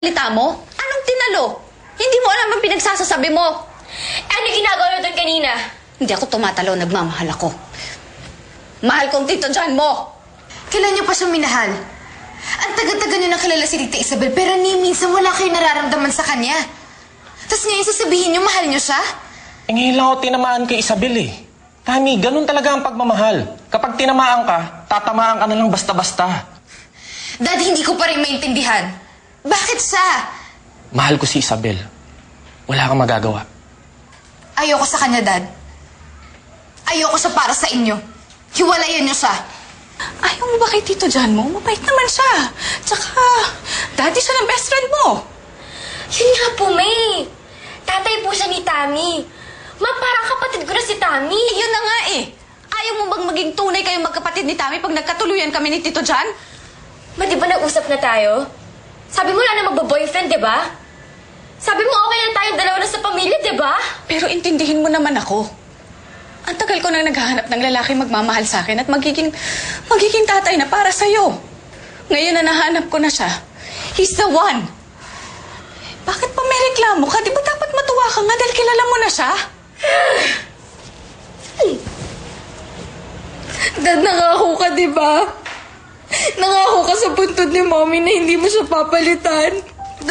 Salita mo? Anong tinalo? Hindi mo alam ang pinagsasasabi mo. Ano ginagawa mo doon kanina? Hindi ako tumatalo, nagmamahal ako. Mahal kong Tito John mo. Kailan niyo pa siya minahal? Ang taga-taga niyo nakilala si Tita Isabel, pero ni minsan wala kayo nararamdaman sa kanya. Tapos ngayon sasabihin niyo mahal niyo siya? Ngayon lang ako tinamaan kay Isabel eh. Tami, ganun talaga ang pagmamahal. Kapag tinamaan ka, tatamaan ka na lang basta-basta. Dad, hindi ko pa rin maintindihan. Bakit siya? Mahal ko si Isabel. Wala kang magagawa. Ayoko sa kanya, Dad. Ayoko siya para sa inyo. Hiwalayan niyo siya. Ayaw mo ba kay Tito John mo? Mabait naman siya. Tsaka, daddy siya ng best friend mo. Yun nga po, May. Tatay po siya ni Tammy. Ma, parang kapatid ko na si Tammy. Yun na nga eh. Ayaw mo bang maging tunay kayong magkapatid ni Tammy pag nagkatuluyan kami ni Tito John? Ma, di ba nag-usap na tayo? Sabi mo wala na magbo-boyfriend, di ba? Sabi mo okay na tayong dalawa na sa pamilya, di ba? Pero intindihin mo naman ako. Ang tagal ko nang naghahanap ng lalaki magmamahal sa akin at magiging tatay na para sa'yo. Ngayon na nahanap ko na siya. He's the one. Bakit pa may reklamo ka? Di ba dapat matuwa ka nga dahil kilala mo na siya? Dad, nangako ka, di ba? Nangako ka sa puntod ni Mommy na hindi mo siya papalitan.